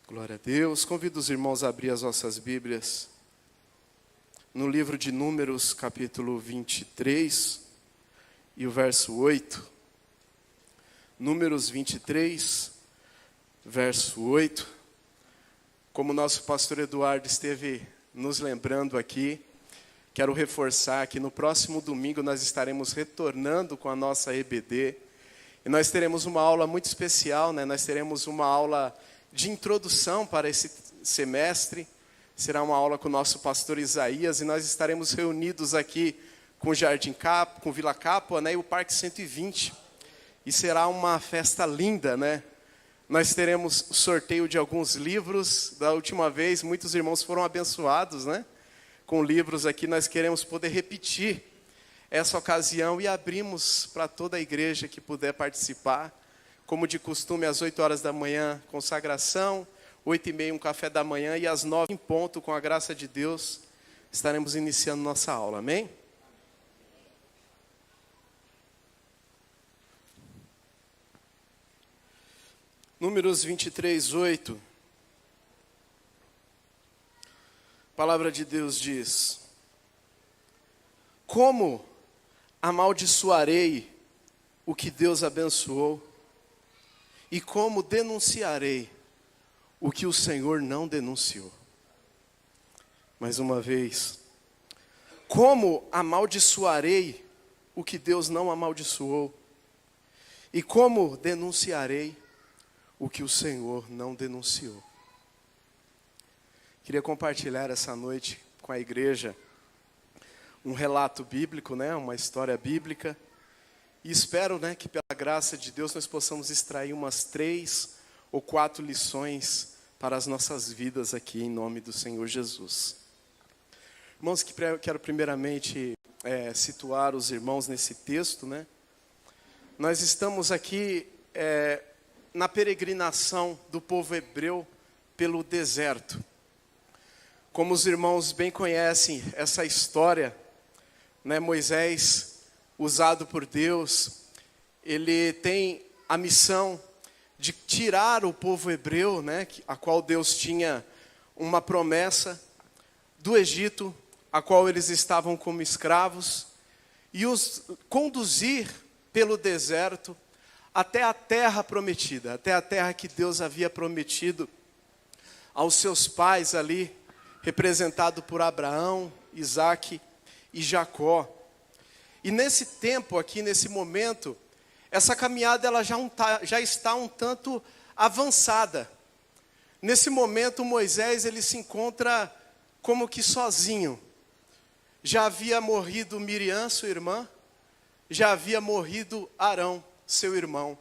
Glória a Deus. Convido os irmãos a abrir as vossas Bíblias no livro de Números, capítulo 23 e o verso 8. Números 23, verso 8. Como o nosso pastor Eduardo esteve nos lembrando aqui, quero reforçar que no próximo domingo nós estaremos retornando com a nossa EBD. E nós teremos uma aula muito especial, né? Nós teremos uma aula de introdução para esse semestre. Será uma aula com o nosso pastor Isaías e nós estaremos reunidos aqui com o Jardim Capua, com Vila Capua, né, e o Parque 120. E será uma festa linda, né? Nós teremos sorteio de alguns livros. Da última vez, muitos irmãos foram abençoados, né? Com livros aqui, nós queremos poder repetir essa ocasião e abrimos para toda a igreja que puder participar. Como de costume, às 8 horas da manhã, consagração, 8h30, um café da manhã, e às 9 em ponto, com a graça de Deus, estaremos iniciando nossa aula, amém? Números 23, 8. A palavra de Deus diz: como amaldiçoarei o que Deus abençoou? E como denunciarei o que o Senhor não denunciou? Mais uma vez. Como amaldiçoarei o que Deus não amaldiçoou? E como denunciarei o que o Senhor não denunciou? Queria compartilhar essa noite com a igreja um relato bíblico, né? Uma história bíblica. E espero, né, que pela graça de Deus nós possamos extrair umas 3 ou 4 lições para as nossas vidas aqui, em nome do Senhor Jesus. Irmãos, quero primeiramente situar os irmãos nesse texto, né? Nós estamos aqui na peregrinação do povo hebreu pelo deserto. Como os irmãos bem conhecem essa história, né, Moisés, usado por Deus, ele tem a missão de tirar o povo hebreu, né, a qual Deus tinha uma promessa, do Egito, a qual eles estavam como escravos, e os conduzir pelo deserto até a terra prometida, até a terra que Deus havia prometido aos seus pais ali, representado por Abraão, Isaque e Jacó. E nesse tempo aqui, nesse momento, essa caminhada ela já está um tanto avançada. Nesse momento, Moisés ele se encontra como que sozinho. Já havia morrido Miriam, sua irmã, já havia morrido Arão, seu irmão.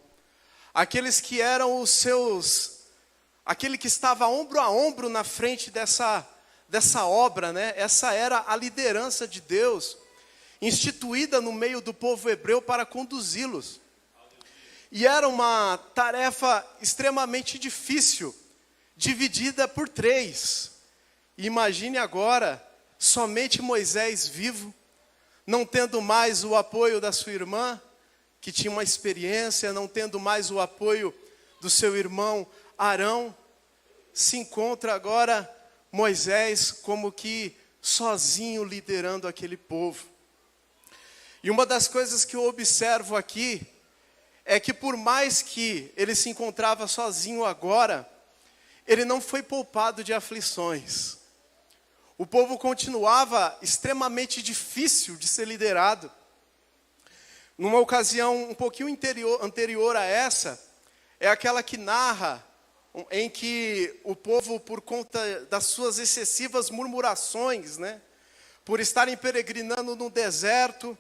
Aqueles que eram os seus, aquele que estava ombro a ombro na frente dessa obra, né? Essa era a liderança de Deus, instituída no meio do povo hebreu para conduzi-los. E era uma tarefa extremamente difícil, dividida por 3. Imagine agora, somente Moisés vivo, não tendo mais o apoio da sua irmã, que tinha uma experiência, não tendo mais o apoio do seu irmão Arão, se encontra agora Moisés como que sozinho liderando aquele povo. E uma das coisas que eu observo aqui é que por mais que ele se encontrava sozinho agora, ele não foi poupado de aflições. O povo continuava extremamente difícil de ser liderado. Numa ocasião um pouquinho anterior a essa, é aquela que narra em que o povo, por conta das suas excessivas murmurações, né, por estarem peregrinando no deserto,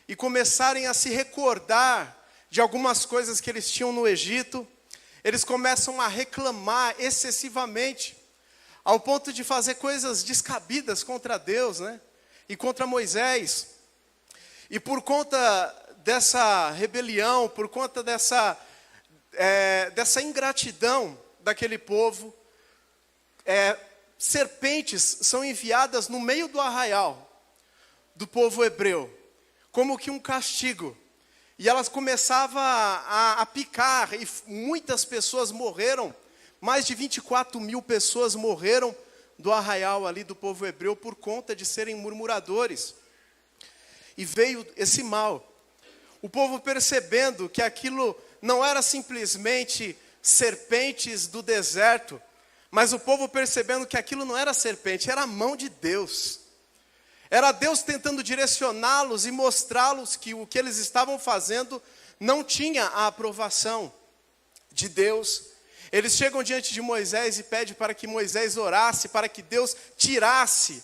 e começarem a se recordar de algumas coisas que eles tinham no Egito, eles começam a reclamar excessivamente, ao ponto de fazer coisas descabidas contra Deus, né? E contra Moisés. E por conta dessa rebelião, por conta dessa ingratidão daquele povo, serpentes são enviadas no meio do arraial do povo hebreu, como que um castigo. E elas começavam a picar, e muitas pessoas morreram Mais de 24.000 pessoas morreram do arraial ali do povo hebreu por conta de serem murmuradores. E veio esse mal. O povo percebendo que aquilo não era simplesmente serpentes do deserto, mas o povo percebendo que aquilo não era serpente, era a mão de Deus. Era Deus tentando direcioná-los e mostrá-los que o que eles estavam fazendo não tinha a aprovação de Deus. Eles chegam diante de Moisés e pedem para que Moisés orasse, para que Deus tirasse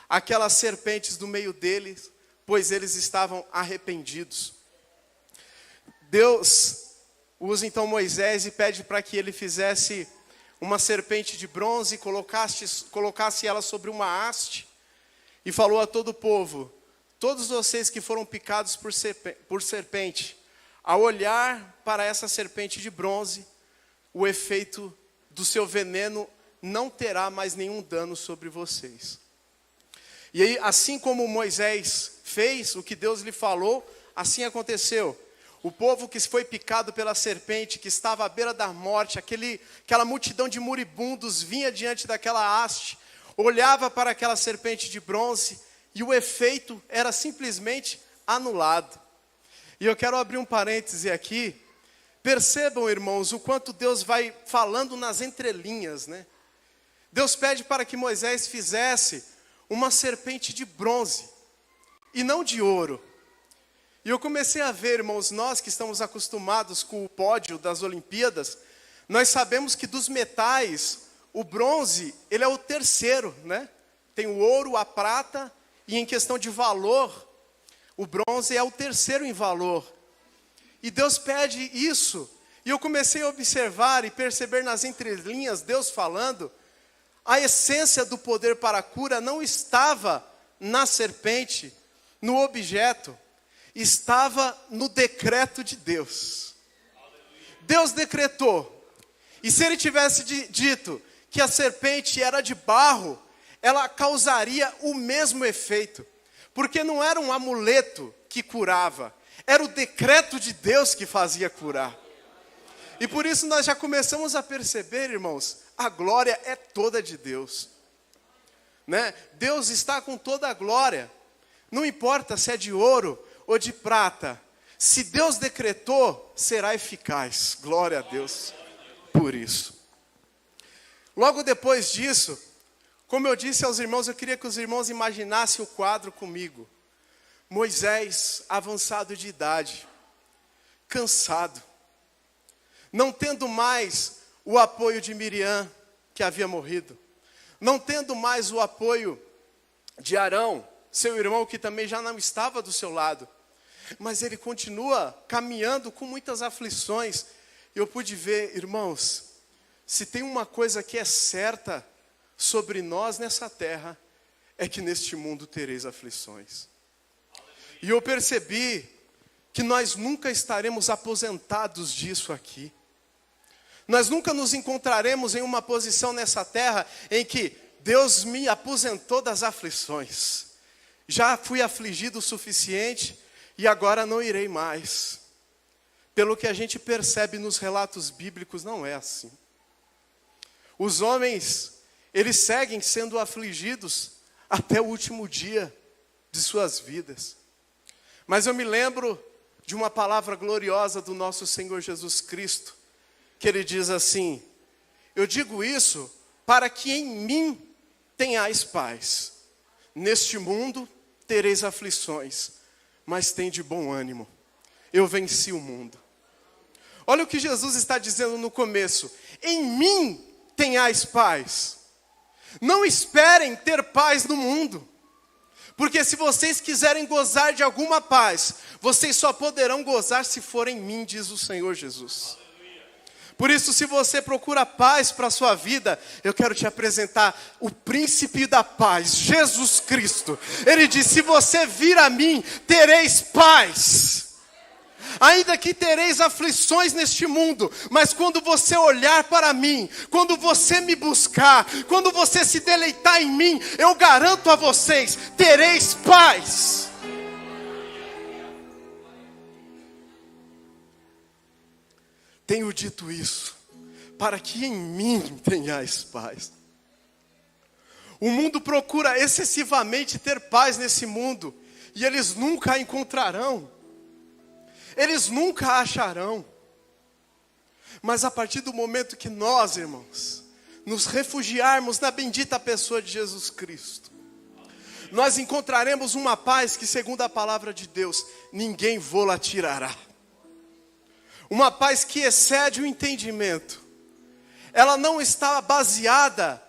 aquelas serpentes do meio deles, pois eles estavam arrependidos. Deus usa então Moisés e pede para que ele fizesse uma serpente de bronze, colocasse ela sobre uma haste, e falou a todo o povo: todos vocês que foram picados por serpente, ao olhar para essa serpente de bronze, o efeito do seu veneno não terá mais nenhum dano sobre vocês. E aí, assim como Moisés fez o que Deus lhe falou, assim aconteceu. O povo que foi picado pela serpente, que estava à beira da morte, aquela multidão de moribundos vinha diante daquela haste, olhava para aquela serpente de bronze, e o efeito era simplesmente anulado. E eu quero abrir um parêntese aqui. Percebam, irmãos, o quanto Deus vai falando nas entrelinhas, né? Deus pede para que Moisés fizesse uma serpente de bronze, e não de ouro. E eu comecei a ver, irmãos, nós que estamos acostumados com o pódio das Olimpíadas, nós sabemos que dos metais, o bronze, ele é o terceiro, né? Tem o ouro, a prata, e em questão de valor, o bronze é o terceiro em valor. E Deus pede isso, e eu comecei a observar e perceber nas entrelinhas, Deus falando, a essência do poder para a cura não estava na serpente, no objeto, estava no decreto de Deus. Deus decretou, e se ele tivesse dito que a serpente era de barro, ela causaria o mesmo efeito, porque não era um amuleto que curava, era o decreto de Deus que fazia curar. E por isso nós já começamos a perceber, irmãos, a glória é toda de Deus, né? Deus está com toda a glória, não importa se é de ouro ou de prata, se Deus decretou, será eficaz. Glória a Deus por isso. Logo depois disso, como eu disse aos irmãos, eu queria que os irmãos imaginassem o quadro comigo. Moisés, avançado de idade, cansado, não tendo mais o apoio de Miriam, que havia morrido, não tendo mais o apoio de Arão, seu irmão, que também já não estava do seu lado, mas ele continua caminhando com muitas aflições. Eu pude ver, irmãos, se tem uma coisa que é certa sobre nós nessa terra, é que neste mundo tereis aflições. E eu percebi que nós nunca estaremos aposentados disso aqui. Nós nunca nos encontraremos em uma posição nessa terra em que Deus me aposentou das aflições. Já fui afligido o suficiente e agora não irei mais. Pelo que a gente percebe nos relatos bíblicos, não é assim. Os homens, eles seguem sendo afligidos até o último dia de suas vidas. Mas eu me lembro de uma palavra gloriosa do nosso Senhor Jesus Cristo, que ele diz assim: eu digo isso para que em mim tenhais paz. Neste mundo tereis aflições, mas tende bom ânimo. Eu venci o mundo. Olha o que Jesus está dizendo no começo: em mim tenhais paz. Não esperem ter paz no mundo. Porque se vocês quiserem gozar de alguma paz, vocês só poderão gozar se for em mim, diz o Senhor Jesus. Por isso, se você procura paz para a sua vida, eu quero te apresentar o príncipe da paz, Jesus Cristo. Ele diz: se você vir a mim, tereis paz. Ainda que tereis aflições neste mundo, mas quando você olhar para mim, quando você me buscar, quando você se deleitar em mim, eu garanto a vocês, tereis paz. Tenho dito isso para que em mim tenhais paz. O mundo procura excessivamente ter paz nesse mundo, e eles nunca a encontrarão. Eles nunca a acharão. Mas a partir do momento que nós, irmãos, nos refugiarmos na bendita pessoa de Jesus Cristo, nós encontraremos uma paz que, segundo a palavra de Deus, ninguém vô-la tirará. Uma paz que excede o entendimento. Ela não está baseada,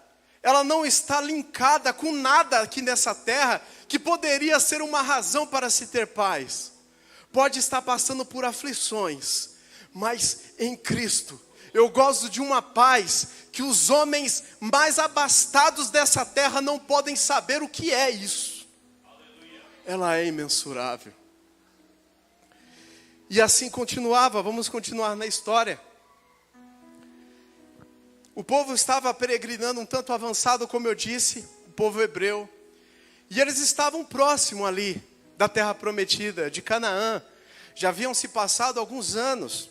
ela não está linkada com nada aqui nessa terra que poderia ser uma razão para se ter paz. Pode estar passando por aflições, mas em Cristo eu gosto de uma paz que os homens mais abastados dessa terra não podem saber o que é isso. Ela é imensurável. E assim continuava, vamos continuar na história. O povo estava peregrinando um tanto avançado, como eu disse, o povo hebreu. E eles estavam próximo ali da terra prometida, de Canaã. Já haviam se passado alguns anos.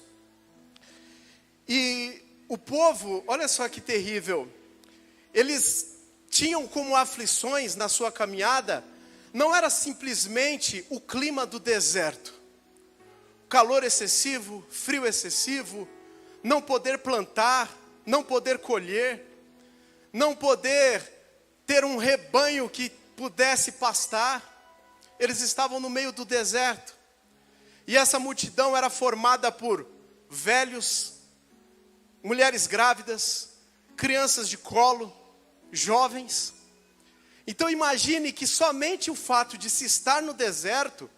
E o povo, olha só que terrível, eles tinham como aflições na sua caminhada, não era simplesmente o clima do deserto. Calor excessivo, frio excessivo, não poder plantar, não poder colher, não poder ter um rebanho que pudesse pastar. Eles estavam no meio do deserto. E essa multidão era formada por velhos, mulheres grávidas, crianças de colo, jovens. Então imagine que somente o fato de se estar no deserto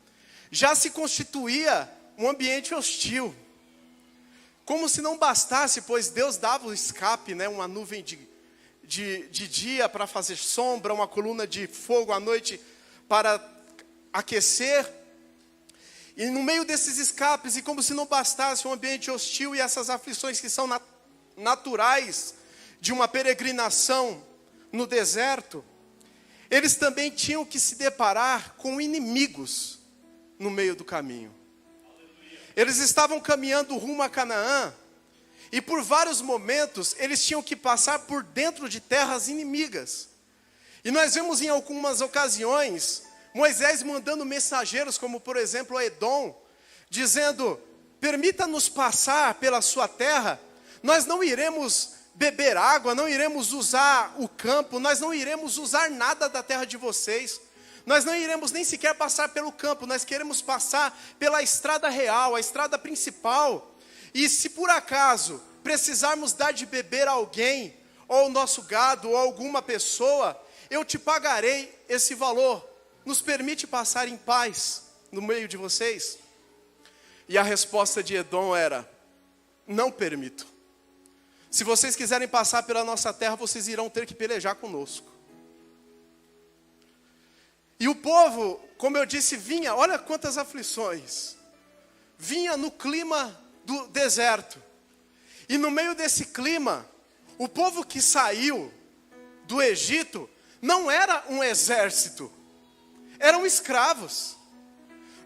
já se constituía um ambiente hostil. Como se não bastasse, pois Deus dava o escape, né? Uma nuvem de dia para fazer sombra, uma coluna de fogo à noite para aquecer. E no meio desses escapes, e como se não bastasse um ambiente hostil e essas aflições que são naturais de uma peregrinação no deserto, eles também tinham que se deparar com inimigos no meio do caminho. Eles estavam caminhando rumo a Canaã, e por vários momentos eles tinham que passar por dentro de terras inimigas. E nós vemos em algumas ocasiões Moisés mandando mensageiros, como por exemplo a Edom, dizendo: permita-nos passar pela sua terra, nós não iremos beber água, não iremos usar o campo, nós não iremos usar nada da terra de vocês. Nós não iremos nem sequer passar pelo campo, nós queremos passar pela estrada real, a estrada principal. E se por acaso precisarmos dar de beber a alguém, ou ao nosso gado, ou a alguma pessoa, eu te pagarei esse valor. Nos permite passar em paz no meio de vocês? E a resposta de Edom era: não permito. Se vocês quiserem passar pela nossa terra, vocês irão ter que pelejar conosco. E o povo, como eu disse, vinha, olha quantas aflições, vinha no clima do deserto. E no meio desse clima, o povo que saiu do Egito não era um exército, eram escravos.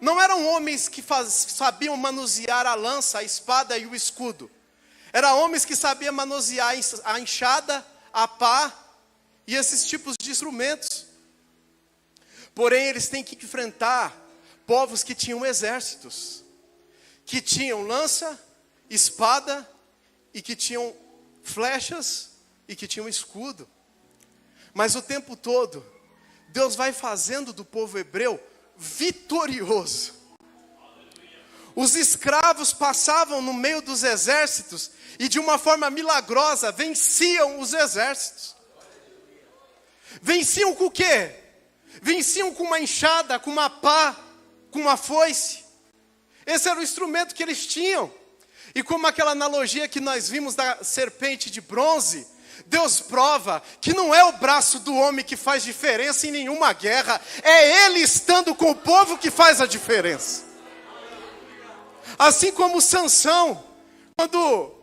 Não eram homens que sabiam manusear a lança, a espada e o escudo. Eram homens que sabiam manusear a enxada, a pá e esses tipos de instrumentos. Porém, eles têm que enfrentar povos que tinham exércitos, que tinham lança, espada, e que tinham flechas, e que tinham escudo. Mas o tempo todo, Deus vai fazendo do povo hebreu vitorioso. Os escravos passavam no meio dos exércitos, e de uma forma milagrosa, venciam os exércitos. Venciam com o quê? Venciam com uma enxada, com uma pá, com uma foice. Esse era o instrumento que eles tinham. E como aquela analogia que nós vimos da serpente de bronze, Deus prova que não é o braço do homem que faz diferença em nenhuma guerra, é Ele estando com o povo que faz a diferença. Assim como Sansão, quando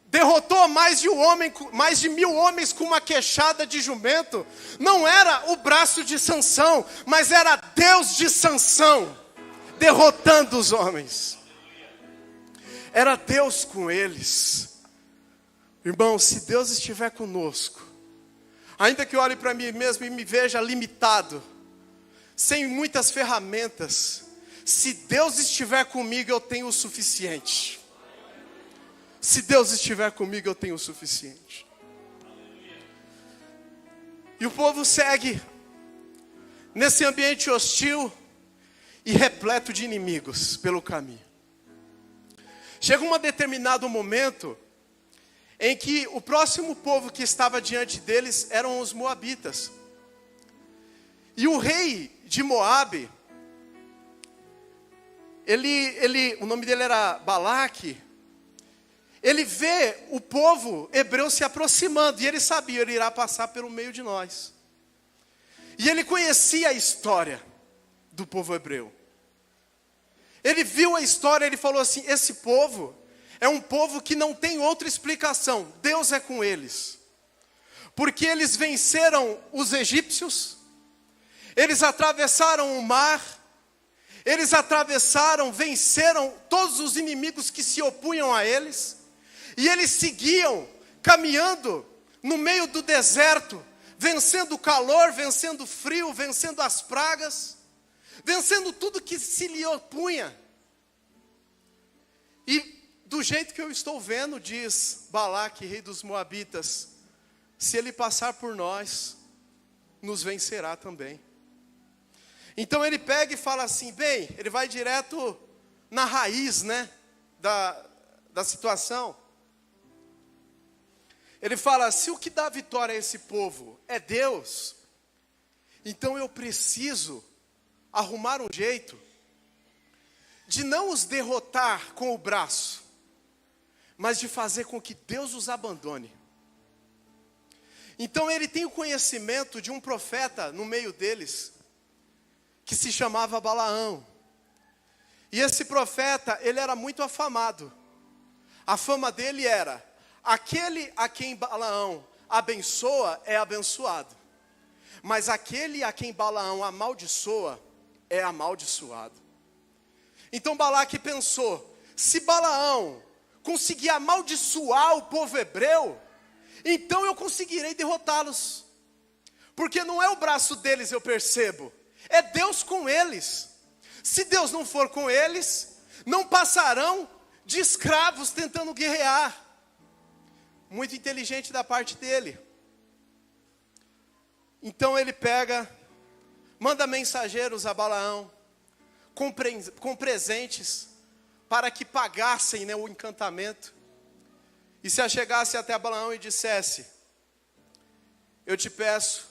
derrotou mais de 1.000 homens com uma queixada de jumento, não era o braço de Sansão, mas era Deus de Sansão, derrotando os homens. Era Deus com eles. Irmão, se Deus estiver conosco, ainda que eu olhe para mim mesmo e me veja limitado, sem muitas ferramentas, se Deus estiver comigo, eu tenho o suficiente. Se Deus estiver comigo, eu tenho o suficiente. E o povo segue nesse ambiente hostil e repleto de inimigos pelo caminho. Chega um determinado momento em que o próximo povo que estava diante deles eram os moabitas. E o rei de Moabe, o nome dele era Balaque, ele vê o povo hebreu se aproximando, e ele sabia, ele irá passar pelo meio de nós. E ele conhecia a história do povo hebreu. Ele viu a história, ele falou assim, esse povo é um povo que não tem outra explicação, Deus é com eles. Porque eles venceram os egípcios, eles atravessaram o mar, eles venceram todos os inimigos que se opunham a eles, e eles seguiam caminhando no meio do deserto, vencendo o calor, vencendo o frio, vencendo as pragas, vencendo tudo que se lhe opunha. E do jeito que eu estou vendo, diz Balaque, rei dos Moabitas, se ele passar por nós, nos vencerá também. Então ele pega e fala assim, bem, ele vai direto na raiz, né, da situação. Ele fala, se o que dá vitória a esse povo é Deus, então eu preciso arrumar um jeito de não os derrotar com o braço, mas de fazer com que Deus os abandone. Então ele tem o conhecimento de um profeta no meio deles, que se chamava Balaão. E esse profeta, ele era muito afamado. A fama dele era, aquele a quem Balaão abençoa é abençoado, mas aquele a quem Balaão amaldiçoa é amaldiçoado. Então Balaque pensou, se Balaão conseguir amaldiçoar o povo hebreu, então eu conseguirei derrotá-los. Porque não é o braço deles, eu percebo, é Deus com eles. Se Deus não for com eles, não passarão de escravos tentando guerrear. Muito inteligente da parte dele. Então ele pega, manda mensageiros a Balaão, com presentes, para que pagassem, né, o encantamento. E se achegasse até Balaão e dissesse, eu te peço,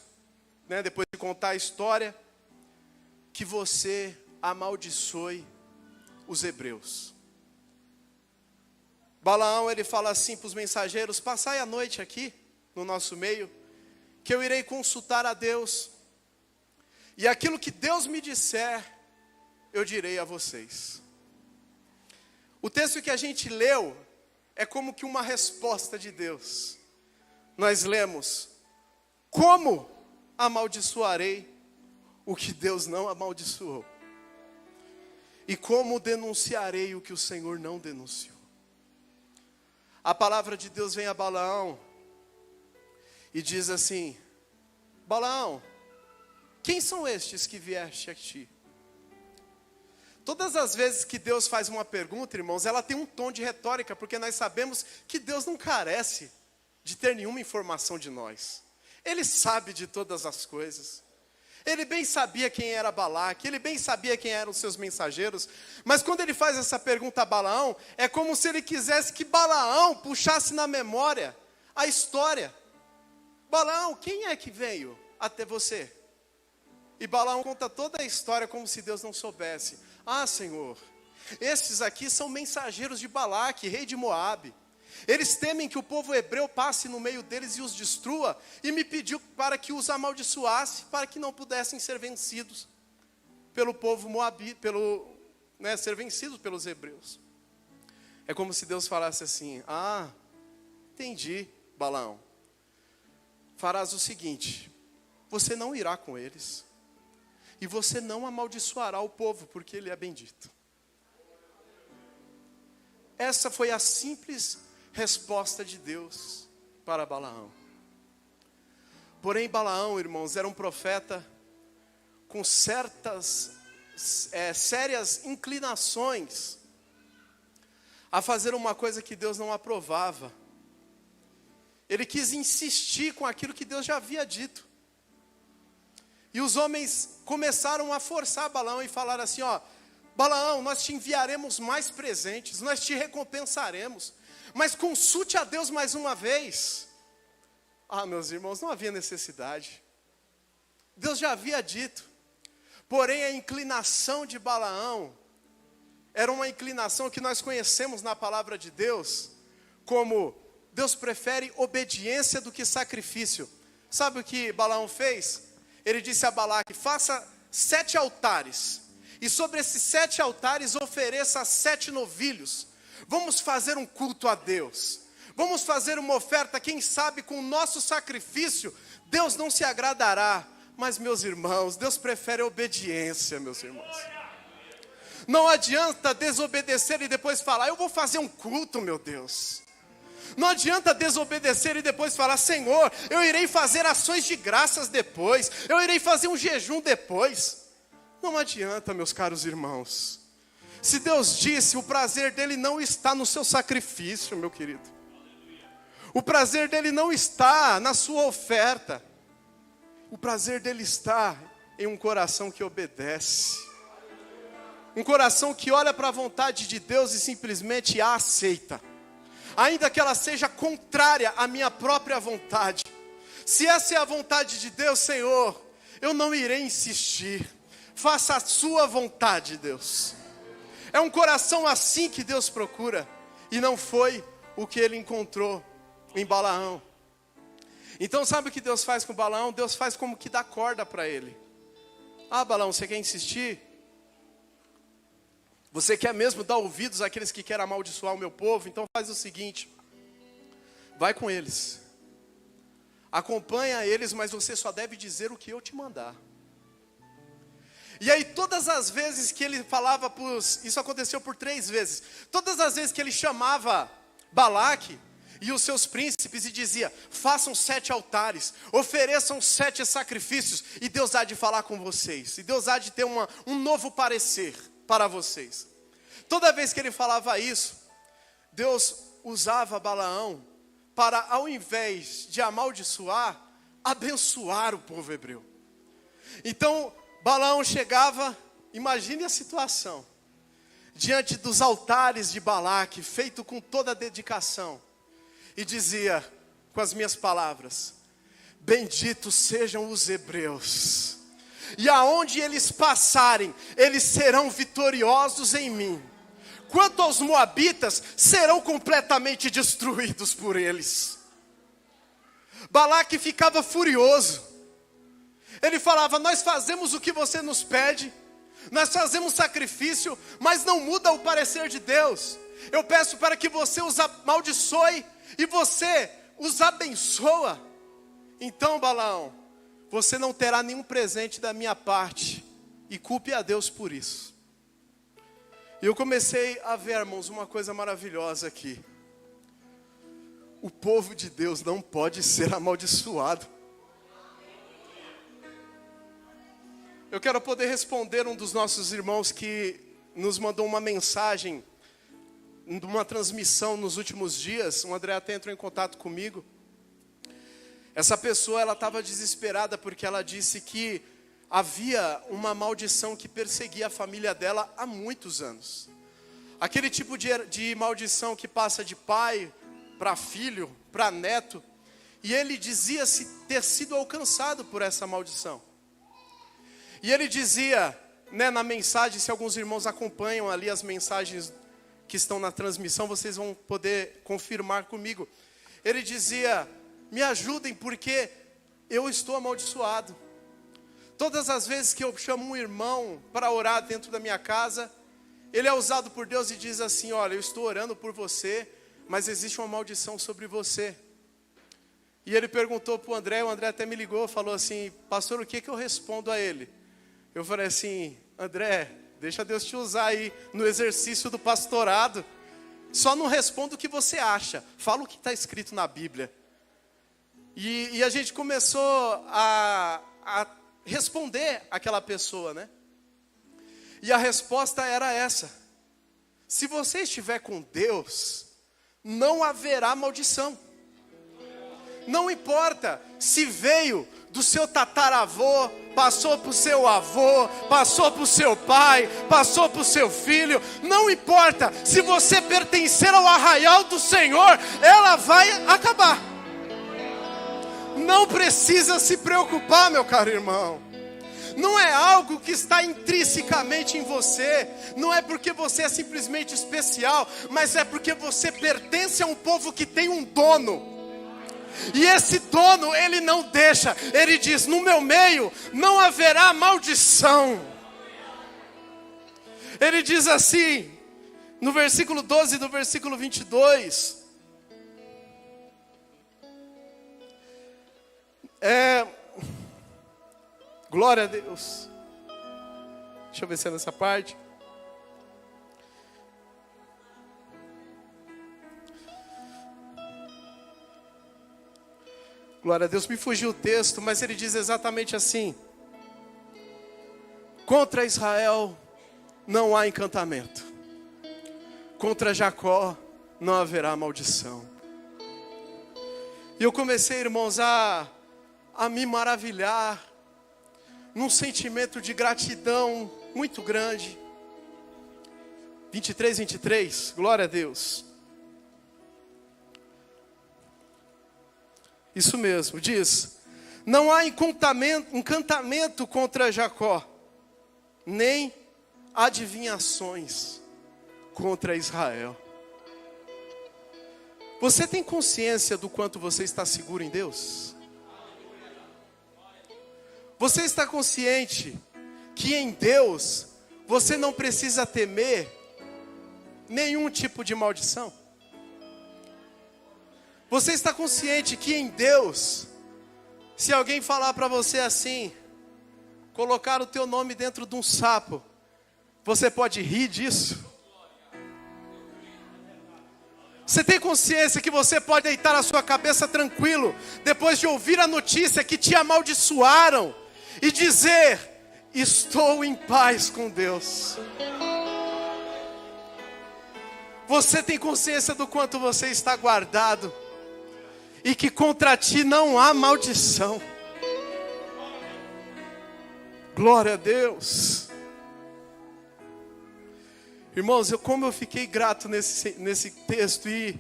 né, depois de contar a história, que você amaldiçoe os hebreus. Balaão, ele fala assim para os mensageiros, passai a noite aqui, no nosso meio, que eu irei consultar a Deus, e aquilo que Deus me disser, eu direi a vocês. O texto que a gente leu, é como que uma resposta de Deus. Nós lemos, como amaldiçoarei o que Deus não amaldiçoou? E como denunciarei o que o Senhor não denunciou? A palavra de Deus vem a Balaão e diz assim, Balaão, quem são estes que vieste a ti? Todas as vezes que Deus faz uma pergunta, irmãos, ela tem um tom de retórica, porque nós sabemos que Deus não carece de ter nenhuma informação de nós. Ele sabe de todas as coisas. Ele bem sabia quem era Balaque, ele bem sabia quem eram os seus mensageiros, mas quando ele faz essa pergunta a Balaão, é como se ele quisesse que Balaão puxasse na memória a história. Balaão, quem é que veio até você? E Balaão conta toda a história como se Deus não soubesse. Ah, Senhor, esses aqui são mensageiros de Balaque, rei de Moabe. Eles temem que o povo hebreu passe no meio deles e os destrua, e me pediu para que os amaldiçoasse, para que não pudessem ser vencidos pelo povo moabita, ser vencidos pelos hebreus. É como se Deus falasse assim, ah, entendi, Balaão. Farás o seguinte, você não irá com eles, e você não amaldiçoará o povo, porque ele é bendito. Essa foi a simples resposta de Deus para Balaão. Porém, Balaão, irmãos, era um profeta com certas sérias inclinações a fazer uma coisa que Deus não aprovava. Ele quis insistir com aquilo que Deus já havia dito. E os homens começaram a forçar Balaão e falar assim, ó, Balaão, nós te enviaremos mais presentes, nós te recompensaremos, mas consulte a Deus mais uma vez. Ah, meus irmãos, não havia necessidade. Deus já havia dito. Porém, a inclinação de Balaão era uma inclinação que nós conhecemos na palavra de Deus como Deus prefere obediência do que sacrifício. Sabe o que Balaão fez? Ele disse a Balaque, faça 7 altares, e sobre esses 7 altares ofereça 7 novilhos. Vamos fazer um culto a Deus. Vamos fazer uma oferta, quem sabe com o nosso sacrifício, Deus não se agradará. Mas, meus irmãos, Deus prefere obediência, meus irmãos. Não adianta desobedecer e depois falar, eu vou fazer um culto, meu Deus. Não adianta desobedecer e depois falar, Senhor, eu irei fazer ações de graças depois, eu irei fazer um jejum depois. Não adianta, meus caros irmãos. Se Deus disse, o prazer dele não está no seu sacrifício, meu querido. O prazer dele não está na sua oferta. O prazer dele está em um coração que obedece. Um coração que olha para a vontade de Deus e simplesmente a aceita. Ainda que ela seja contrária à minha própria vontade. Se essa é a vontade de Deus, Senhor, eu não irei insistir. Faça a sua vontade, Deus. É um coração assim que Deus procura. E não foi o que ele encontrou em Balaão. Então sabe o que Deus faz com Balaão? Deus faz como que dá corda para ele. Ah, Balaão, você quer insistir? Você quer mesmo dar ouvidos àqueles que querem amaldiçoar o meu povo? Então faz o seguinte, vai com eles, acompanha eles, mas você só deve dizer o que eu te mandar. E aí todas as vezes que ele falava, isso aconteceu por 3 vezes, todas as vezes que ele chamava Balaque e os seus príncipes e dizia, façam 7 altares, ofereçam 7 sacrifícios, e Deus há de falar com vocês, e Deus há de ter um novo parecer para vocês. Toda vez que ele falava isso, Deus usava Balaão para, ao invés de amaldiçoar, abençoar o povo hebreu. Então Balaão chegava, imagine a situação, diante dos altares de Balaque, feito com toda a dedicação, e dizia com as minhas palavras, benditos sejam os hebreus, e aonde eles passarem, eles serão vitoriosos em mim. Quanto aos moabitas, serão completamente destruídos por eles. Balaque ficava furioso. Ele falava, nós fazemos o que você nos pede, nós fazemos sacrifício, mas não muda o parecer de Deus. Eu peço para que você os amaldiçoe e você os abençoa. Então, Balaão, você não terá nenhum presente da minha parte, e culpe a Deus por isso. E eu comecei a ver, irmãos, uma coisa maravilhosa aqui. O povo de Deus não pode ser amaldiçoado. Eu quero poder responder um dos nossos irmãos que nos mandou uma mensagem, numa transmissão nos últimos dias. O André até entrou em contato comigo. Essa pessoa, ela estava desesperada porque ela disse que havia uma maldição que perseguia a família dela há muitos anos. Aquele tipo de maldição que passa de pai para filho, para neto. E ele dizia-se ter sido alcançado por essa maldição. E ele dizia, né, na mensagem, se alguns irmãos acompanham ali as mensagens que estão na transmissão, vocês vão poder confirmar comigo. Ele dizia, me ajudem porque eu estou amaldiçoado. Todas as vezes que eu chamo um irmão para orar dentro da minha casa, ele é usado por Deus e diz assim, olha, eu estou orando por você, mas existe uma maldição sobre você. E ele perguntou para o André até me ligou, falou assim, pastor, o que eu respondo a ele? Eu falei assim, André, deixa Deus te usar aí no exercício do pastorado. Só não responda o que você acha. Fala o que está escrito na Bíblia. E a gente começou a responder aquela pessoa, né? E a resposta era essa: se você estiver com Deus, não haverá maldição. Não importa se veio do seu tataravô, passou para o seu avô, passou para o seu pai, passou para o seu filho. Não importa, se você pertencer ao arraial do Senhor, ela vai acabar. Não precisa se preocupar, meu caro irmão. Não é algo que está intrinsecamente em você. Não é porque você é simplesmente especial, mas é porque você pertence a um povo que tem um dono. E esse dono, ele não deixa. Ele diz: no meu meio não haverá maldição. Ele diz assim, no versículo 12 do versículo 22. Glória a Deus. Deixa eu ver se é nessa parte. Glória a Deus, me fugiu o texto, mas ele diz exatamente assim: contra Israel não há encantamento, contra Jacó não haverá maldição. E eu comecei, irmãos, a me maravilhar, num sentimento de gratidão muito grande. 23, glória a Deus. Isso mesmo, diz: não há encantamento contra Jacó, nem adivinhações contra Israel. Você tem consciência do quanto você está seguro em Deus? Você está consciente que em Deus você não precisa temer nenhum tipo de maldição? Você está consciente que em Deus, se alguém falar para você assim, colocar o teu nome dentro de um sapo, você pode rir disso? Você tem consciência que você pode deitar a sua cabeça tranquilo, depois de ouvir a notícia que te amaldiçoaram, e dizer: estou em paz com Deus? Você tem consciência do quanto você está guardado, e que contra ti não há maldição? Glória a Deus. Irmãos, como eu fiquei grato nesse texto, e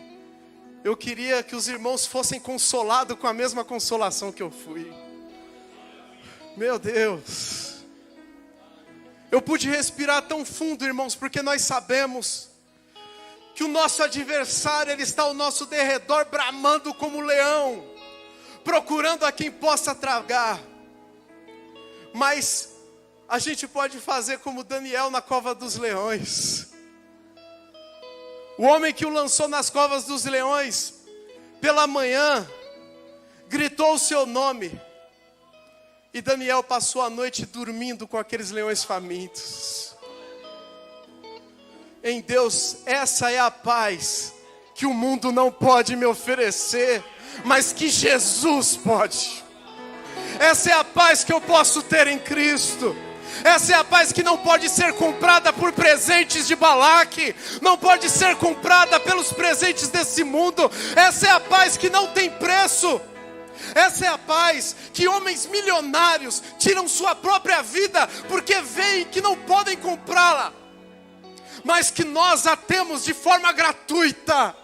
eu queria que os irmãos fossem consolados com a mesma consolação que eu fui. Meu Deus, eu pude respirar tão fundo, irmãos, porque nós sabemos que o nosso adversário, ele está ao nosso derredor, bramando como leão, procurando a quem possa tragar. Mas a gente pode fazer como Daniel na cova dos leões. O homem que o lançou nas covas dos leões, pela manhã, gritou o seu nome, e Daniel passou a noite dormindo com aqueles leões famintos. Em Deus, essa é a paz que o mundo não pode me oferecer, mas que Jesus pode. Essa é a paz que eu posso ter em Cristo. Essa é a paz que não pode ser comprada por presentes de Balaque, não pode ser comprada pelos presentes desse mundo. Essa é a paz que não tem preço. Essa é a paz que homens milionários tiram sua própria vida porque veem que não podem comprá-la, mas que nós a temos de forma gratuita.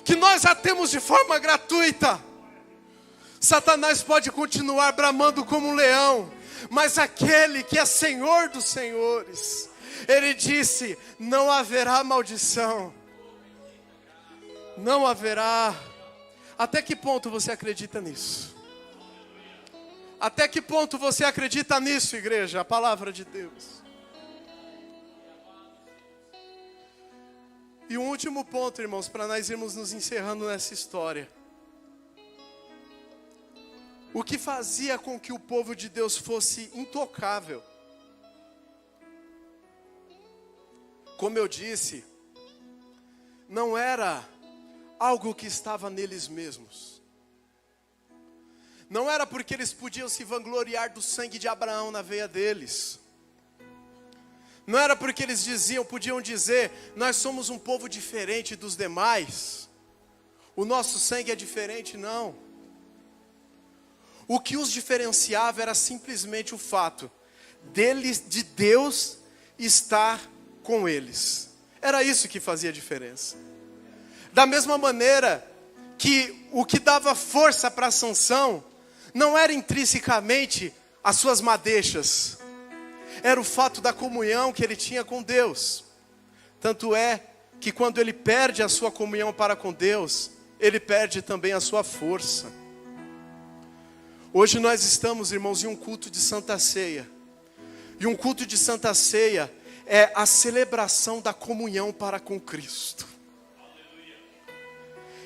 Que nós a temos de forma gratuita. Satanás pode continuar bramando como um leão, mas aquele que é Senhor dos senhores, ele disse: não haverá maldição. Não haverá. Até que ponto você acredita nisso? Até que ponto você acredita nisso, igreja? A palavra de Deus. E um último ponto, irmãos, para nós irmos nos encerrando nessa história. O que fazia com que o povo de Deus fosse intocável? Como eu disse, não era algo que estava neles mesmos. Não era porque eles podiam se vangloriar do sangue de Abraão na veia deles. Não era porque eles podiam dizer, nós somos um povo diferente dos demais. O nosso sangue é diferente, não. O que os diferenciava era simplesmente o fato de Deus estar com eles. Era isso que fazia diferença. Da mesma maneira que o que dava força para Sansão não era intrinsecamente as suas madeixas, era o fato da comunhão que ele tinha com Deus. Tanto é que quando ele perde a sua comunhão para com Deus, ele perde também a sua força. Hoje nós estamos, irmãos, em um culto de Santa Ceia. E um culto de Santa Ceia é a celebração da comunhão para com Cristo.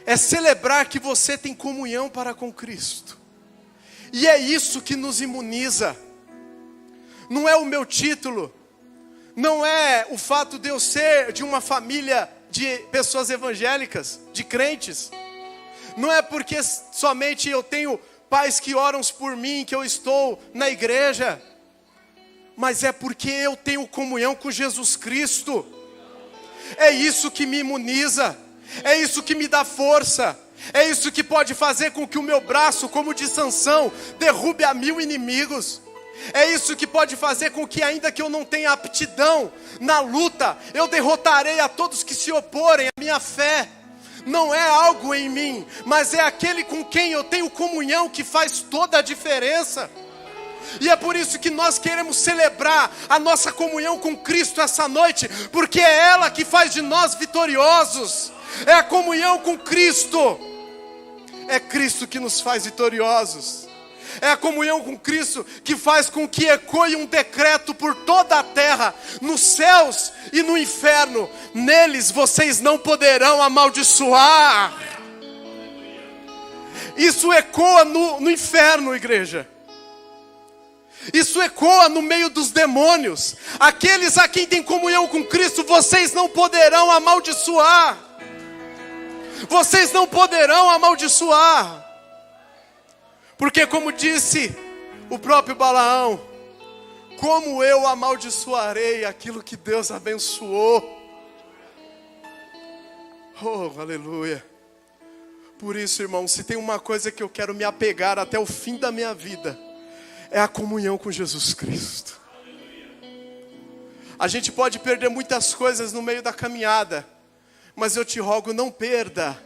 É celebrar que você tem comunhão para com Cristo. E é isso que nos imuniza. Não é o meu título, não é o fato de eu ser de uma família de pessoas evangélicas, de crentes. Não é porque somente eu tenho pais que oram por mim, que eu estou na igreja. Mas é porque eu tenho comunhão com Jesus Cristo. É isso que me imuniza. É isso que me dá força. É isso que pode fazer com que o meu braço, como de Sansão, derrube a 1000 inimigos. É isso que pode fazer com que, ainda que eu não tenha aptidão na luta, eu derrotarei a todos que se oporem à minha fé. Não é algo em mim, mas é aquele com quem eu tenho comunhão que faz toda a diferença. E é por isso que nós queremos celebrar a nossa comunhão com Cristo essa noite, porque é ela que faz de nós vitoriosos. É a comunhão com Cristo. É Cristo que nos faz vitoriosos. É a comunhão com Cristo que faz com que ecoe um decreto por toda a terra, nos céus e no inferno. Neles vocês não poderão amaldiçoar. Isso ecoa no inferno, igreja. Isso ecoa no meio dos demônios. Aqueles a quem tem comunhão com Cristo, vocês não poderão amaldiçoar. Vocês não poderão amaldiçoar. Porque como disse o próprio Balaão, como eu amaldiçoarei aquilo que Deus abençoou? Oh, aleluia. Por isso, irmão, se tem uma coisa que eu quero me apegar até o fim da minha vida, é a comunhão com Jesus Cristo. A gente pode perder muitas coisas no meio da caminhada, mas eu te rogo, não perda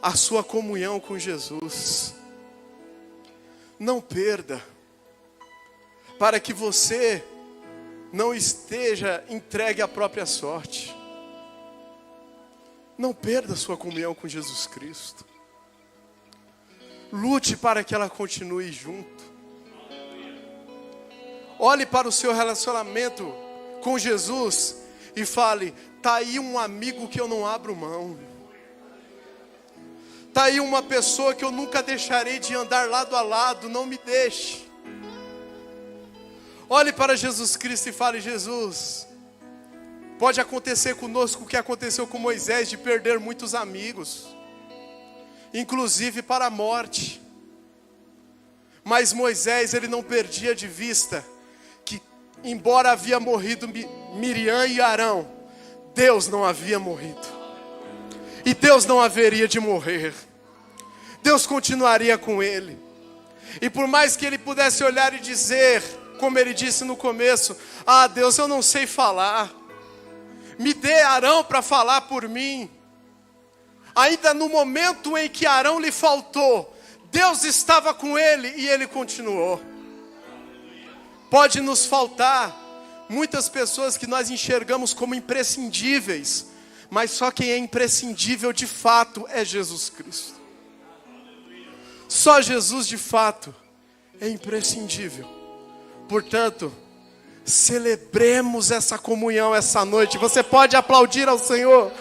a sua comunhão com Jesus. Não perda, para que você não esteja entregue à própria sorte. Não perda a sua comunhão com Jesus Cristo. Lute para que ela continue junto. Olhe para o seu relacionamento com Jesus e fale, está aí um amigo que eu não abro mão. Está aí uma pessoa que eu nunca deixarei de andar lado a lado, não me deixe. Olhe para Jesus Cristo e fale, Jesus, pode acontecer conosco o que aconteceu com Moisés, de perder muitos amigos, inclusive para a morte. Mas Moisés, ele não perdia de vista que, embora havia morrido Miriam e Arão, Deus não havia morrido. E Deus não haveria de morrer. Deus continuaria com ele. E por mais que ele pudesse olhar e dizer, como ele disse no começo, ah, Deus, eu não sei falar. Me dê Arão para falar por mim. Ainda no momento em que Arão lhe faltou, Deus estava com ele e ele continuou. Pode nos faltar muitas pessoas que nós enxergamos como imprescindíveis, mas só quem é imprescindível de fato é Jesus Cristo. Só Jesus de fato é imprescindível. Portanto, celebremos essa comunhão essa noite. Você pode aplaudir ao Senhor?